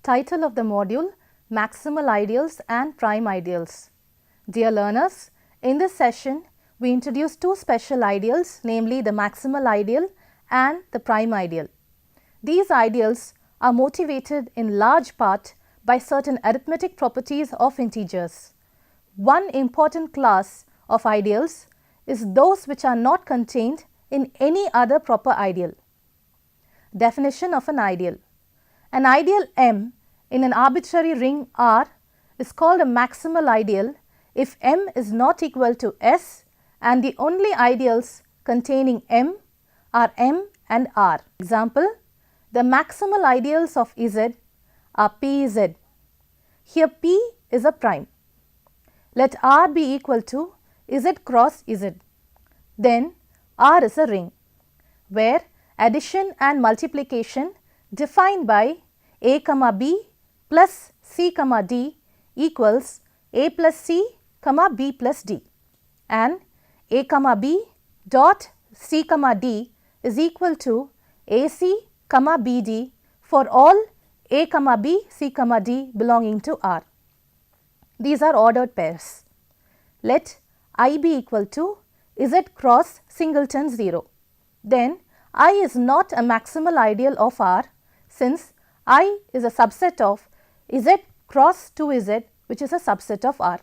Title of the module: Maximal Ideals and Prime Ideals. Dear learners, in this session we introduce two special ideals, namely the maximal ideal and the prime ideal. These ideals are motivated in large part by certain arithmetic properties of integers. One important class of ideals is those which are not contained in any other proper ideal. Definition of an ideal: an ideal M in an arbitrary ring R is called a maximal ideal if M is not equal to S and the only ideals containing M are M and R. Example: the maximal ideals of Z are P, Z. Here P is a prime. Let R be equal to Z cross Z. Then R is a ring where addition and multiplication defined by A comma B plus C comma D equals A plus C comma B plus D, and A comma B dot C comma D is equal to AC comma BD for all A comma B C comma D belonging to R. These are ordered pairs. Let I be equal to Z cross singleton 0. Then I is not a maximal ideal of R, since I is a subset of Z cross 2Z, which is a subset of R.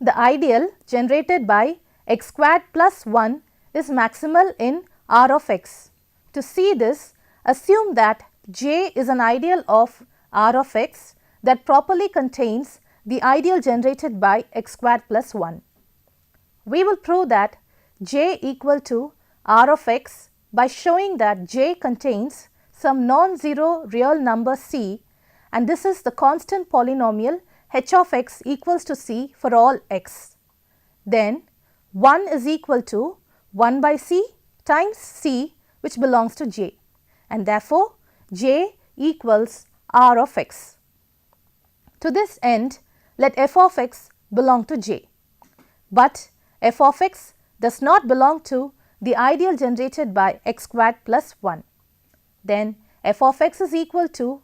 The ideal generated by x squared plus 1 is maximal in R of x. To see this, assume that J is an ideal of R of x that properly contains the ideal generated by x squared plus 1. We will prove that J equal to R of x by showing that J contains some non-zero real number C, and this is the constant polynomial h of x equals to C for all x. Then 1 is equal to 1 by C times C, which belongs to J, and therefore J equals R of x. To this end, let f of x belong to J, but f of x does not belong to the ideal generated by x squared plus 1. Then f of x is equal to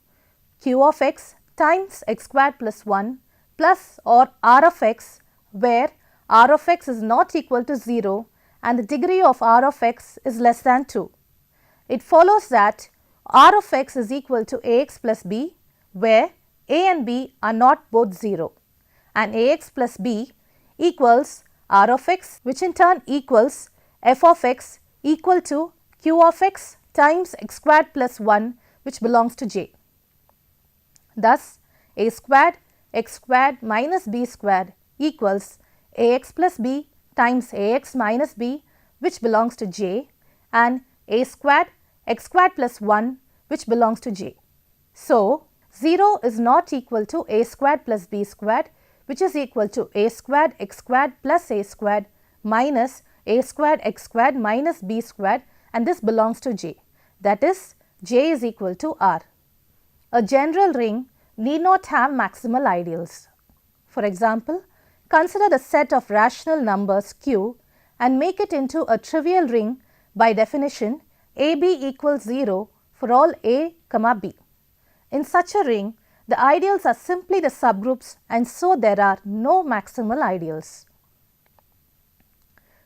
q of x times x squared plus 1 plus or R of x, where R of x is not equal to 0 and the degree of R of x is less than 2. It follows that R of x is equal to Ax plus b, where A and b are not both 0, and Ax plus b equals R of x, which in turn equals f of x equal to q of x times x squared plus 1, which belongs to J. Thus, a squared x squared minus b squared equals Ax plus b times Ax minus b, which belongs to J, and a squared x squared plus 1, which belongs to J. So, 0 is not equal to a squared plus b squared, which is equal to a squared x squared plus a squared minus a squared x squared minus b squared, and this belongs to J. That is, J is equal to R. A general ring need not have maximal ideals. For example, consider the set of rational numbers Q and make it into a trivial ring by definition AB equals 0 for all A comma B. In such a ring, the ideals are simply the subgroups, and so there are no maximal ideals.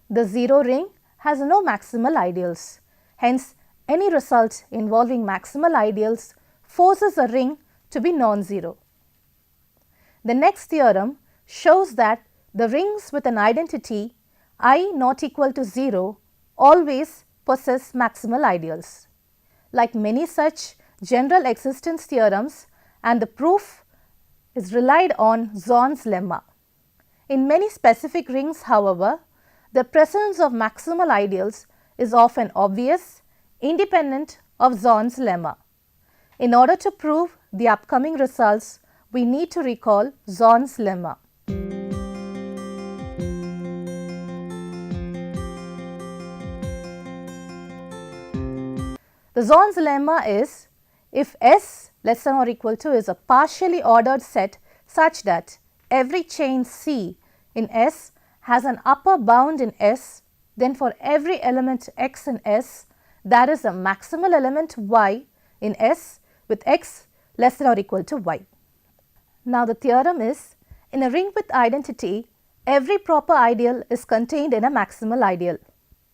The zero ring has no maximal ideals. Hence, any result involving maximal ideals forces a ring to be non-zero. The next theorem shows that the rings with an identity I not equal to 0 always possess maximal ideals. Like many such general existence theorems, and the proof is relied on Zorn's lemma. In many specific rings, however, the presence of maximal ideals is often obvious, independent of Zorn's lemma. In order to prove the upcoming results, we need to recall Zorn's lemma. The Zorn's lemma is: if S less than or equal to is a partially ordered set such that every chain C in S has an upper bound in S, then for every element x in S, there is a maximal element y in S with x less than or equal to y. Now the theorem is, in a ring with identity, every proper ideal is contained in a maximal ideal.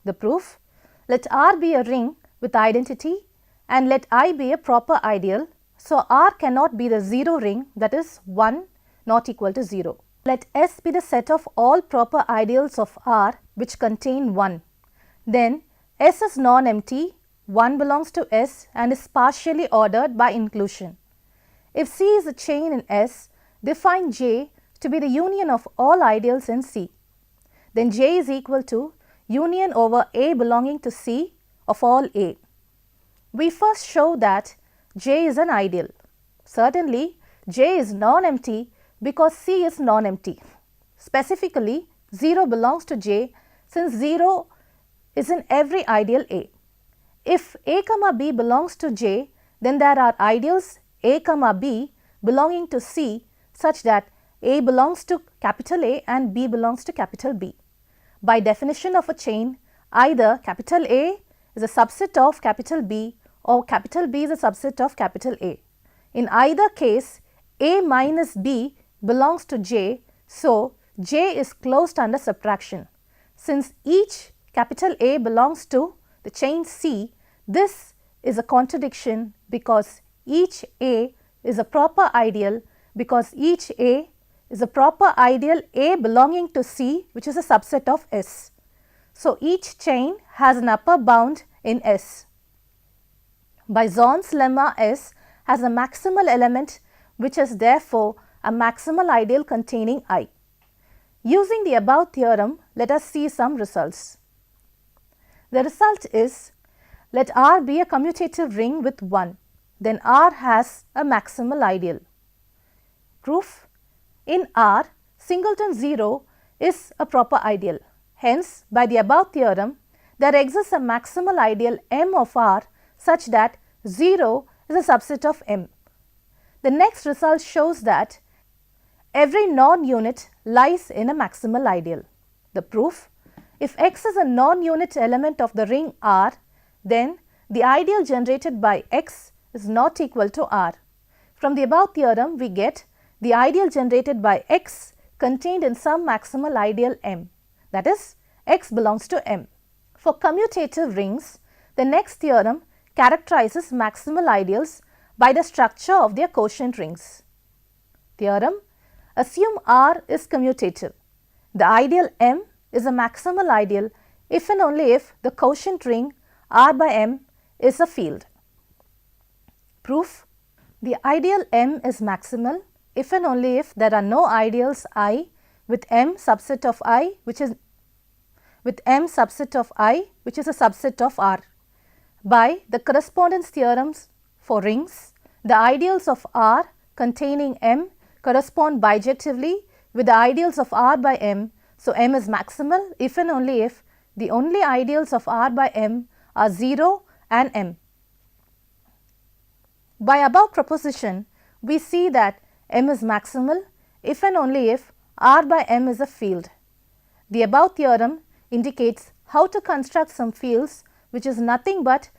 The proof, let R be a ring with identity and let I be a proper ideal, so R cannot be the 0 ring, that is 1 not equal to 0. Let S be the set of all proper ideals of R which contain 1. Then S is non-empty, 1 belongs to S and is partially ordered by inclusion. If C is a chain in S, define J to be the union of all ideals in C. Then J is equal to union over A belonging to C of all A. We first show that J is an ideal. Certainly, J is non-empty because C is non-empty. Specifically, 0 belongs to J since 0 is in every ideal A. If A, B belongs to J, then there are ideals A, B belonging to C such that A belongs to capital A and B belongs to capital B. By definition of a chain, either capital A is a subset of capital B or capital B is a subset of capital A. In either case, A minus B belongs to J, so J is closed under subtraction. Since each capital A belongs to the chain C, this is a contradiction because each A is a proper ideal because each A is a proper ideal A belonging to C, which is a subset of S. So each chain has an upper bound in S. By Zorn's lemma, S has a maximal element which is therefore a maximal ideal containing I. Using the above theorem, let us see some results. The result is, let R be a commutative ring with 1, then R has a maximal ideal. Proof, in R, singleton 0 is a proper ideal. Hence, by the above theorem, there exists a maximal ideal M of R such that 0 is a subset of M. The next result shows that every non-unit lies in a maximal ideal. The proof, if X is a non-unit element of the ring R, then the ideal generated by X is not equal to R. From the above theorem, we get the ideal generated by X contained in some maximal ideal M, that is, X belongs to M. For commutative rings, the next theorem characterizes maximal ideals by the structure of their quotient rings. Theorem, assume R is commutative. The ideal M is a maximal ideal if and only if the quotient ring R by M is a field. Proof, the ideal M is maximal if and only if there are no ideals I with M subset of I which is a subset of R. By the correspondence theorems for rings, the ideals of R containing M correspond bijectively with the ideals of R by M, so M is maximal if and only if the only ideals of R by M are 0 and M. By above proposition, we see that M is maximal if and only if R by M is a field. The above theorem indicates how to construct some fields which is nothing but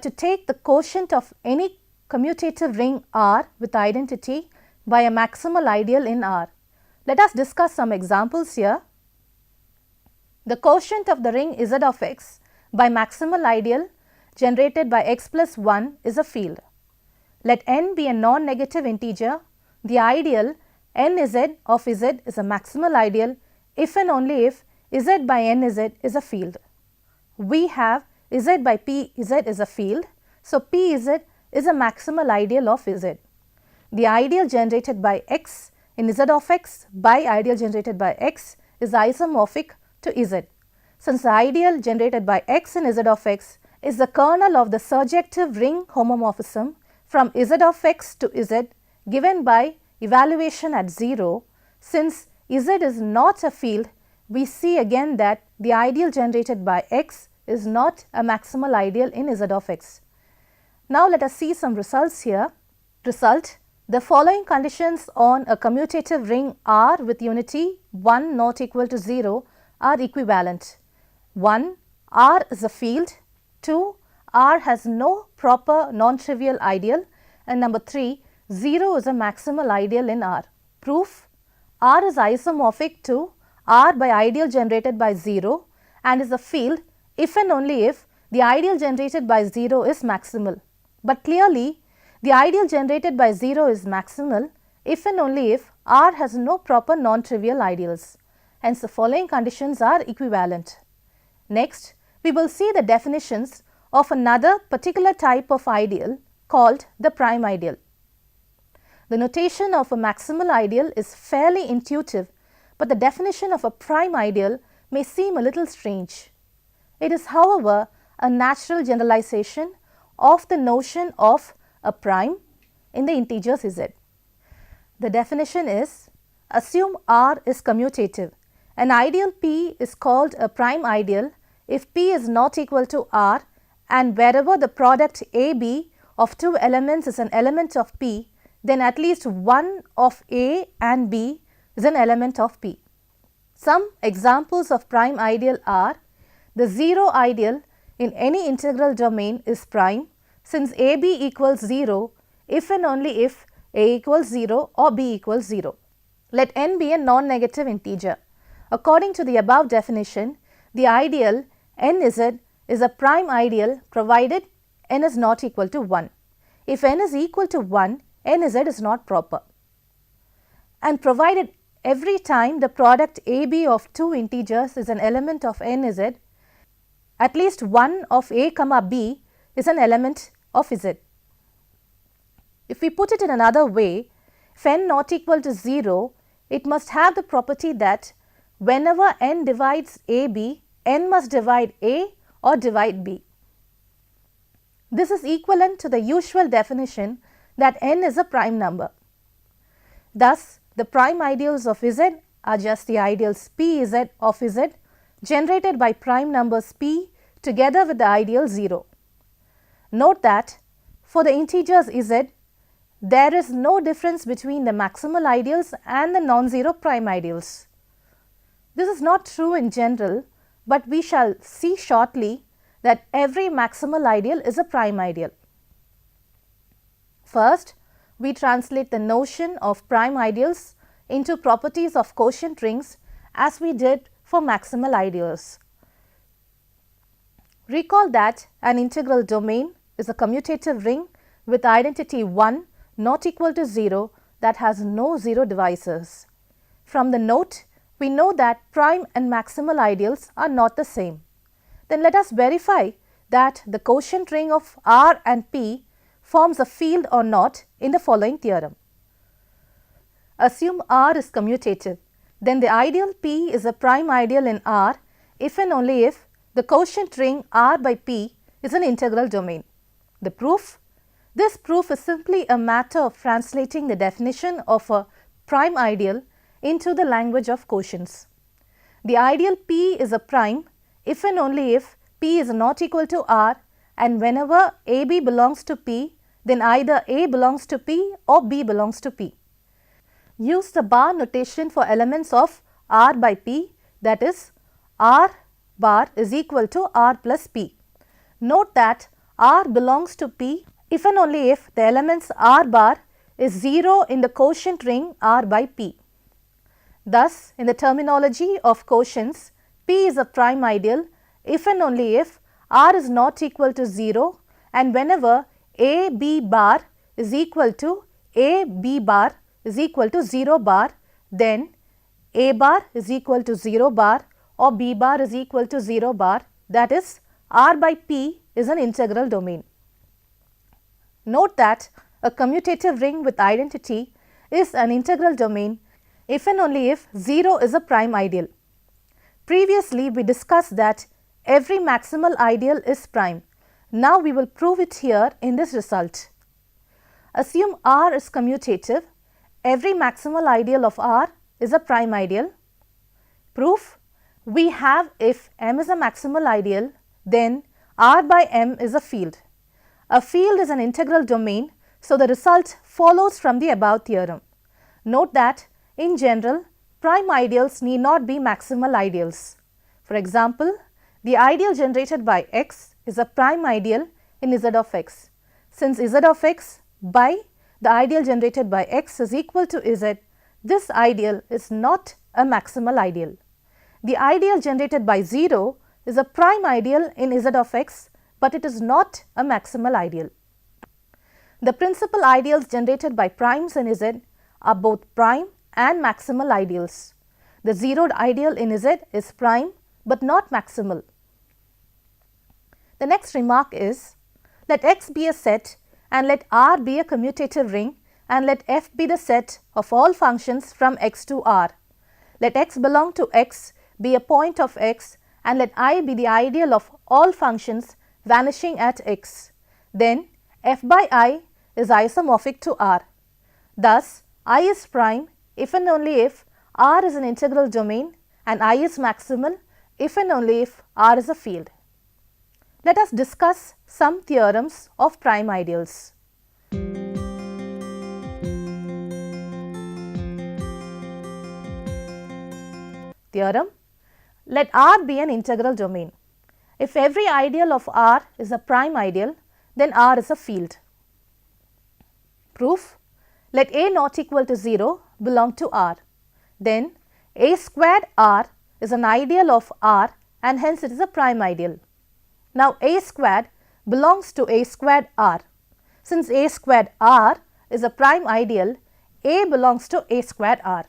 to take the quotient of any commutative ring R with identity by a maximal ideal in R. Let us discuss some examples here. The quotient of the ring Z of X by maximal ideal generated by X plus 1 is a field. Let n be a non-negative integer. The ideal nZ of Z is a maximal ideal if and only if Z by nZ is a field. We have Z by Pz is a field, so Pz is a maximal ideal of Z. The ideal generated by X in Z of X by ideal generated by X is isomorphic to Z. Since the ideal generated by X in Z of X is the kernel of the surjective ring homomorphism from Z of X to Z given by evaluation at 0, since Z is not a field, we see again that the ideal generated by X is not a maximal ideal in Z of X. Now let us see some results here. Result, the following conditions on a commutative ring R with unity 1 not equal to 0 are equivalent. 1. R is a field. 2. R has no proper non-trivial ideal. And number 3. 0 is a maximal ideal in R. Proof: R is isomorphic to R by ideal generated by 0 and is a field if and only if the ideal generated by 0 is maximal. But clearly, the ideal generated by 0 is maximal if and only if R has no proper non-trivial ideals. Hence, the following conditions are equivalent. Next, we will see the definitions of another particular type of ideal called the prime ideal. The notation of a maximal ideal is fairly intuitive, but the definition of a prime ideal may seem a little strange. It is, however, a natural generalization of the notion of a prime in the integers z. The definition is: assume R is commutative. An ideal P is called a prime ideal if P is not equal to R and wherever the product AB of two elements is an element of P, then at least one of A and B is an element of P. Some examples of prime ideal are: the 0 ideal in any integral domain is prime since AB equals 0 if and only if A equals 0 or B equals 0. Let n be a non-negative integer. According to the above definition, the ideal nz is a prime ideal provided n is not equal to 1. If n is equal to 1, nz is not proper. And provided every time the product AB of two integers is an element of nz, at least one of A comma B is an element of z. If we put it in another way, if n not equal to 0, it must have the property that whenever n divides AB, n must divide A or divide B. This is equivalent to the usual definition that n is a prime number. Thus, the prime ideals of z are just the ideals Pz of z generated by prime numbers P together with the ideal 0. Note that for the integers z, there is no difference between the maximal ideals and the non-zero prime ideals. This is not true in general, but we shall see shortly that every maximal ideal is a prime ideal. First, we translate the notion of prime ideals into properties of quotient rings as we did for maximal ideals. Recall that an integral domain is a commutative ring with identity 1 not equal to 0 that has no 0 divisors. From the note, we know that prime and maximal ideals are not the same. Then let us verify that the quotient ring of R and P forms a field or not in the following theorem. Assume R is commutative, then the ideal P is a prime ideal in R if and only if the quotient ring R by P is an integral domain. The proof? This proof is simply a matter of translating the definition of a prime ideal into the language of quotients. The ideal P is a prime if and only if P is not equal to R and whenever AB belongs to P, then either A belongs to P or B belongs to P. Use the bar notation for elements of R by P, that is R bar is equal to R plus P. Note that R belongs to P if and only if the elements R bar is 0 in the quotient ring R by P. Thus, in the terminology of quotients, P is a prime ideal if and only if R is not equal to 0 and whenever A B bar is equal to A B bar is equal to 0 bar, then A bar is equal to 0 bar or B bar is equal to 0 bar, that is R by P is an integral domain. Note that a commutative ring with identity is an integral domain if and only if 0 is a prime ideal. Previously, we discussed that every maximal ideal is prime. Now, we will prove it here in this result. Assume R is commutative, every maximal ideal of R is a prime ideal. Proof? We have if M is a maximal ideal, then R by M is a field. A field is an integral domain, so the result follows from the above theorem. Note that in general, prime ideals need not be maximal ideals. For example, the ideal generated by x is a prime ideal in z of x. Since z of x by the ideal generated by X is equal to Z, this ideal is not a maximal ideal. The ideal generated by 0 is a prime ideal in Z of X, but it is not a maximal ideal. The principal ideals generated by primes in Z are both prime and maximal ideals. The zeroed ideal in Z is prime but not maximal. The next remark is, let X be a set and let R be a commutative ring and let F be the set of all functions from X to R. Let X belong to X, be a point of X, and let I be the ideal of all functions vanishing at X. Then F by I is isomorphic to R. Thus, I is prime if and only if R is an integral domain and I is maximal if and only if R is a field. Let us discuss some theorems of prime ideals. Theorem: let R be an integral domain. If every ideal of R is a prime ideal, then R is a field. Proof: let A not equal to 0 belong to R. Then A squared R is an ideal of R and hence it is a prime ideal. Now A squared belongs to A squared R. Since A squared R is a prime ideal, A belongs to A squared R.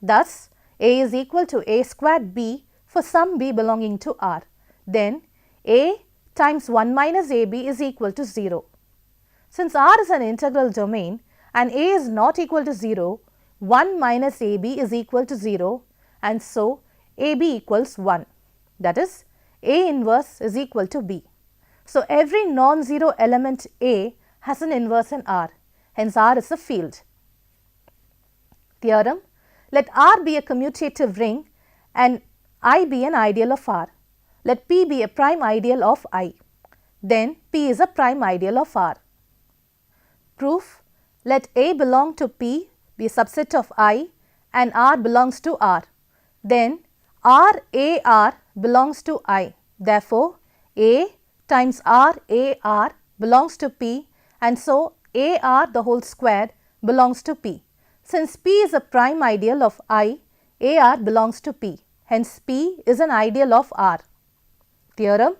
Thus, A is equal to A squared B for some B belonging to R. Then A times 1 minus AB is equal to 0. Since R is an integral domain and A is not equal to 0, 1 minus AB is equal to 0 and so AB equals 1. That is, A inverse is equal to B. So, every non-zero element A has an inverse in R, hence R is a field. Theorem: let R be a commutative ring and I be an ideal of R. Let P be a prime ideal of I. Then P is a prime ideal of R. Proof: let A belong to P be a subset of I and R belongs to R. Then RAR belongs to I. Therefore, A times RAR belongs to P and so AR the whole squared belongs to P. Since P is a prime ideal of I, AR belongs to P. Hence, P is an ideal of R. Theorem: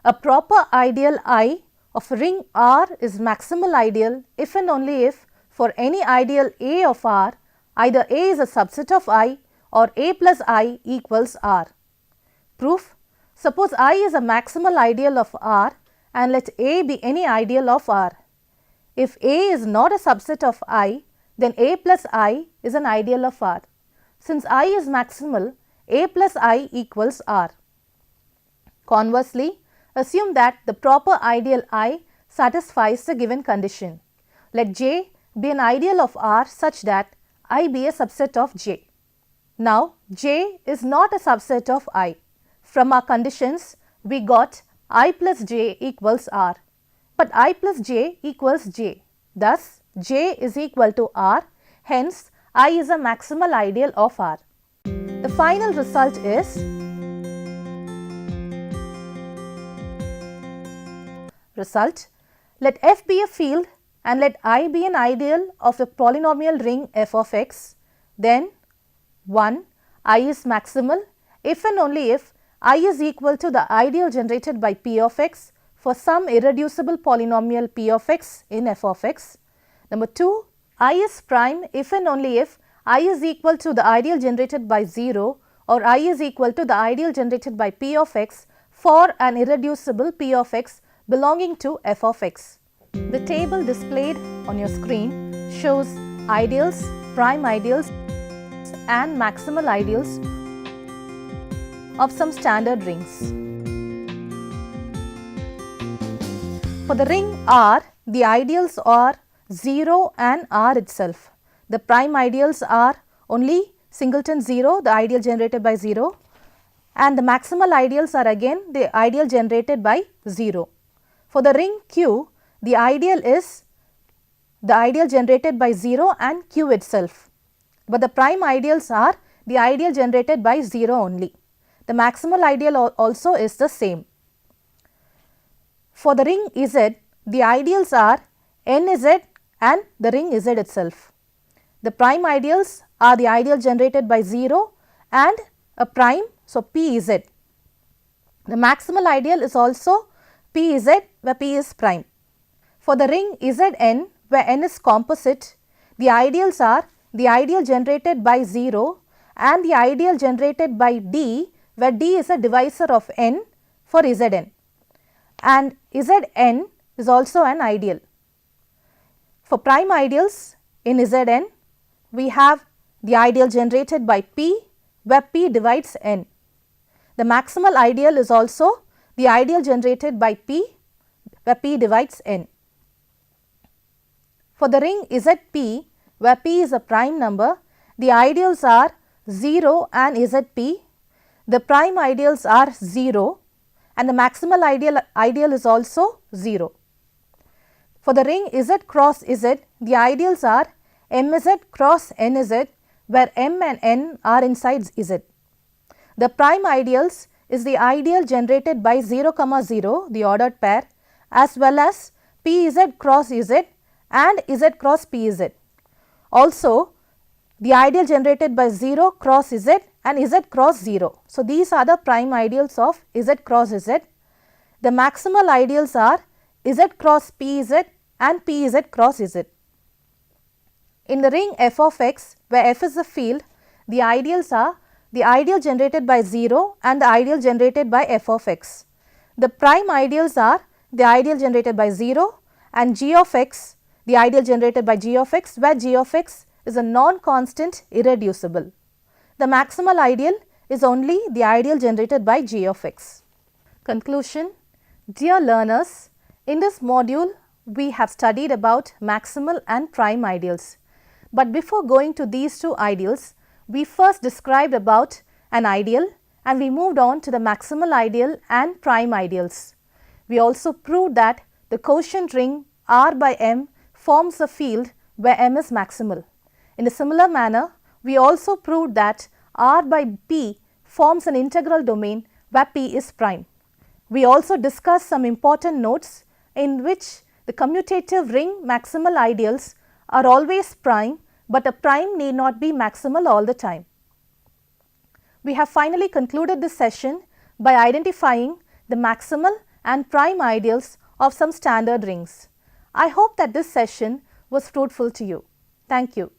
a proper ideal I of ring R is maximal ideal if and only if for any ideal A of R, either A is a subset of I or A plus I equals R. Proof: suppose I is a maximal ideal of R and let A be any ideal of R. If A is not a subset of I, then A plus I is an ideal of R. Since I is maximal, A plus I equals R. Conversely, assume that the proper ideal I satisfies the given condition. Let J be an ideal of R such that I be a subset of J. Now, J is not a subset of I. From our conditions, we got I plus J equals R, but I plus J equals J. Thus, J is equal to R, hence I is a maximal ideal of R. The final result is let F be a field and let I be an ideal of a polynomial ring f of x. Then 1. I is maximal if and only if I is equal to the ideal generated by P of x for some irreducible polynomial P of x in f of x. Number 2. I is prime if and only if I is equal to the ideal generated by 0 or I is equal to the ideal generated by P of x for an irreducible P of x belonging to f of x. The table displayed on your screen shows ideals, prime ideals and maximal ideals of some standard rings. For the ring R, the ideals are 0 and R itself. The prime ideals are only singleton 0, the ideal generated by 0, and the maximal ideals are again the ideal generated by 0. For the ring Q, the ideal is the ideal generated by 0 and Q itself, but the prime ideals are the ideal generated by 0 only. The maximal ideal also is the same. For the ring Z, the ideals are NZ and the ring Z itself. The prime ideals are the ideal generated by 0 and a prime, so P Z. The maximal ideal is also P Z, where P is prime. For the ring Zn, where n is composite, the ideals are the ideal generated by 0 and the ideal generated by D, where D is a divisor of n for Zn, and Zn is also an ideal. For prime ideals in Zn, we have the ideal generated by P, where P divides n. The maximal ideal is also the ideal generated by P, where P divides n. For the ring Zp, where P is a prime number, the ideals are 0 and Zp. The prime ideals are 0 and the maximal ideal is also 0. For the ring Z cross Z, the ideals are Mz cross Nz, where M and N are inside Z. The prime ideals is the ideal generated by 0, 0, the ordered pair, as well as Pz cross Z and Z cross Pz. Also, the ideal generated by 0 cross Z and Z cross 0. So, these are the prime ideals of Z cross Z. The maximal ideals are Z cross Pz and Pz cross Z. In the ring f of x, where f is a field, the ideals are the ideal generated by 0 and the ideal generated by f of x. The prime ideals are the ideal generated by 0 and g of x, the ideal generated by g of x, where g of x is a non-constant irreducible. The maximal ideal is only the ideal generated by g of x. Conclusion. Dear learners, in this module we have studied about maximal and prime ideals. But before going to these two ideals, we first described about an ideal and we moved on to the maximal ideal and prime ideals. We also proved that the quotient ring R by M forms a field where M is maximal. In a similar manner, we also proved that R by P forms an integral domain where P is prime. We also discussed some important notes in which the commutative ring maximal ideals are always prime, but a prime need not be maximal all the time. We have finally concluded this session by identifying the maximal and prime ideals of some standard rings. I hope that this session was fruitful to you. Thank you.